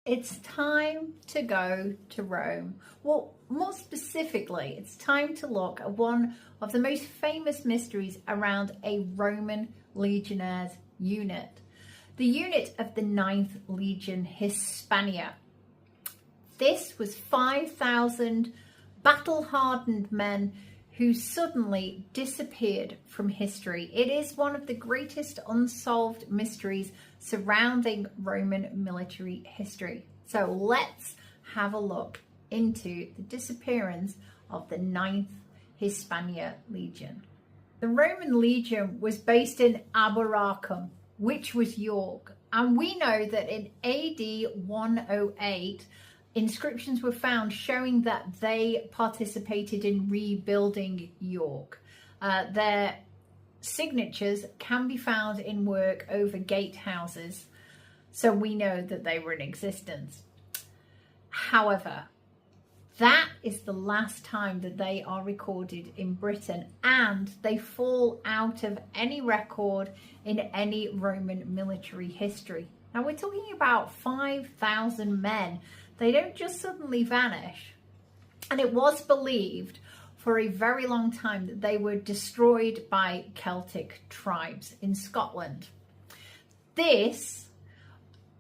It's time to go to Rome. Well, more specifically, it's time to look at one of the most famous mysteries around a Roman legionnaire's unit. The unit of the 9th Legion Hispana. This was 5,000 battle-hardened men who suddenly disappeared from history. It is one of the greatest unsolved mysteries surrounding Roman military history. So let's have a look into the disappearance of the 9th Hispana Legion. The Roman Legion was based in Eboracum, which was York. And we know that in AD 108, inscriptions were found showing that they participated in rebuilding York. Their signatures can be found in work over gatehouses, so we know that they were in existence. However, that is the last time that they are recorded in Britain, and they fall out of any record in any Roman military history. Now we're talking about 5,000 men. They don't just suddenly vanish. And it was believed for a very long time that they were destroyed by Celtic tribes in Scotland. This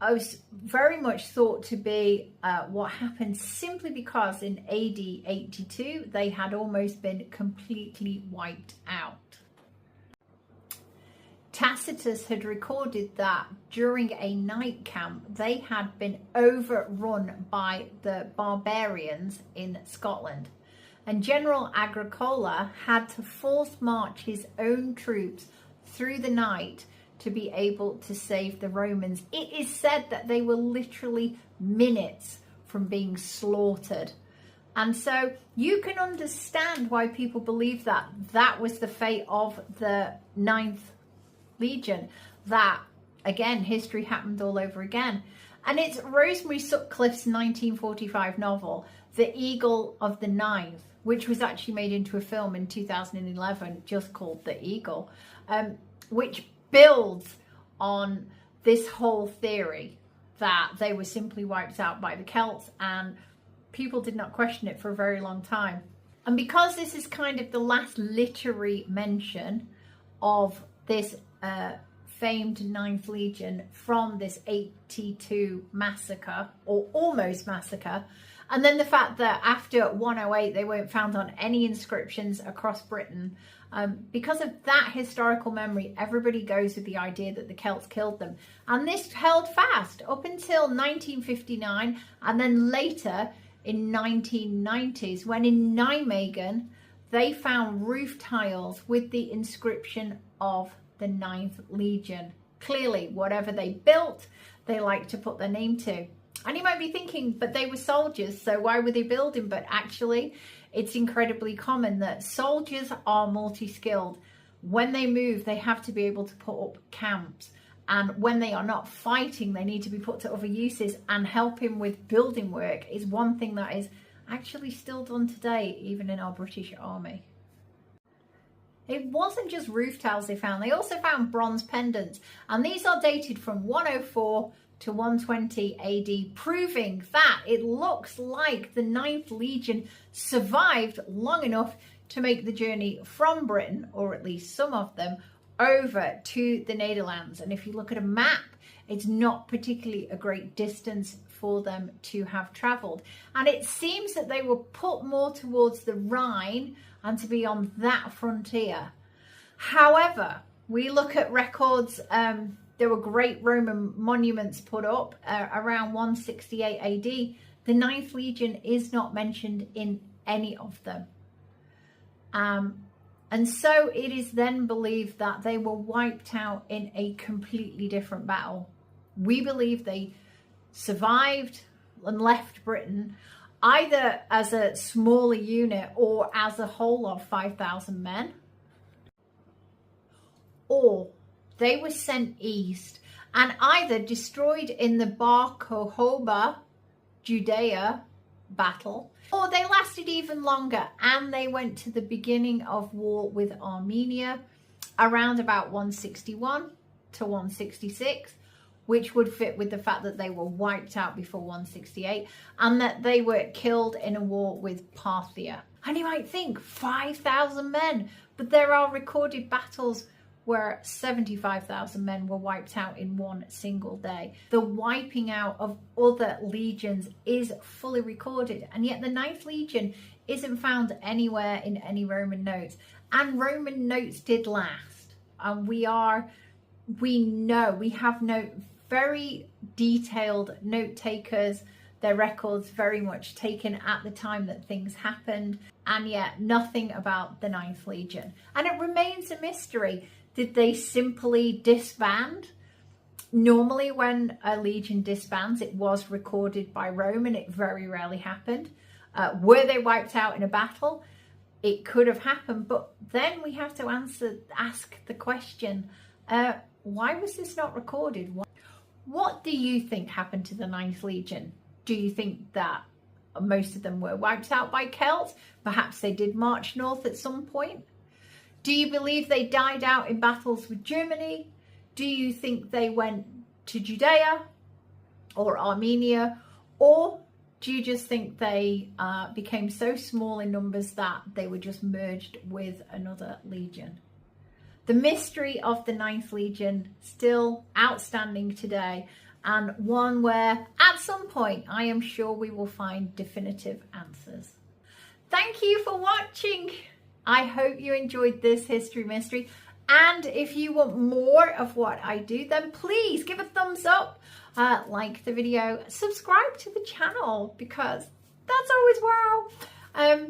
was very much thought to be what happened simply because in AD 82 they had almost been completely wiped out. Tacitus had recorded that during a night camp they had been overrun by the barbarians in Scotland, and General Agricola had to force march his own troops through the night to be able to save the Romans. It is said that they were literally minutes from being slaughtered. And so you can understand why people believe that that was the fate of the 9th Legion, that again history happened all over again. And it's Rosemary Sutcliffe's 1945 novel The Eagle of the Ninth, which was actually made into a film in 2011 just called The Eagle, which builds on this whole theory that they were simply wiped out by the Celts, and people did not question it for a very long time. And because this is kind of the last literary mention of this famed 9th Legion from this 82 massacre, or almost massacre, and then the fact that after 108 they weren't found on any inscriptions across Britain, because of that historical memory, everybody goes with the idea that the Celts killed them. And this held fast up until 1959, and then later in 1990s, when in Nijmegen they found roof tiles with the inscription of the 9th Legion. Clearly, whatever they built, they like to put their name to. And you might be thinking, but they were soldiers, so why were they building? But actually, it's incredibly common that soldiers are multi-skilled. When they move, they have to be able to put up camps. And when they are not fighting, they need to be put to other uses. And helping with building work is one thing that is actually still done today, even in our British Army. It wasn't just roof tiles they found. They also found bronze pendants. And these are dated from 104 to 120 AD, proving that it looks like the 9th Legion survived long enough to make the journey from Britain, or at least some of them, over to the Netherlands. And if you look at a map, it's not particularly a great distance for them to have travelled. And it seems that they were put more towards the Rhine and to be on that frontier. However, we look at records, there were great Roman monuments put up around 168 AD. The 9th Legion is not mentioned in any of them. And so it is then believed that they were wiped out in a completely different battle. We believe they survived and left Britain either as a smaller unit or as a whole of 5,000 men, or they were sent east and either destroyed in the Bar Kokhba, Judea battle, or they lasted even longer and they went to the beginning of war with Armenia around about 161 to 166, which would fit with the fact that they were wiped out before 168 and that they were killed in a war with Parthia. And you might think 5,000 men, but there are recorded battles where 75,000 men were wiped out in one single day. The wiping out of other legions is fully recorded, and yet the 9th Legion isn't found anywhere in any Roman notes. And Roman notes did last. And we have very detailed note takers, their records very much taken at the time that things happened, and yet nothing about the 9th Legion. And it remains a mystery. Did they simply disband? Normally when a legion disbands, it was recorded by Rome, and it very rarely happened. Were they wiped out in a battle? It could have happened, but then we have to ask the question, why was this not recorded? What do you think happened to the 9th Legion? Do you think that most of them were wiped out by Celts? Perhaps they did march north at some point? Do you believe they died out in battles with Germany? Do you think they went to Judea or Armenia? Or do you just think they became so small in numbers that they were just merged with another legion? The mystery of the 9th Legion still outstanding today, and one where at some point I am sure we will find definitive answers. Thank you for watching. I hope you enjoyed this history mystery, and if you want more of what I do, then please give a thumbs up, like the video, subscribe to the channel, because that's always wow.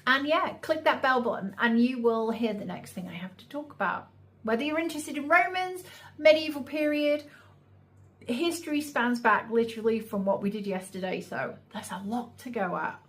And yeah, click that bell button and you will hear the next thing I have to talk about. Whether you're interested in Romans, medieval period, history spans back literally from what we did yesterday, so there's a lot to go at.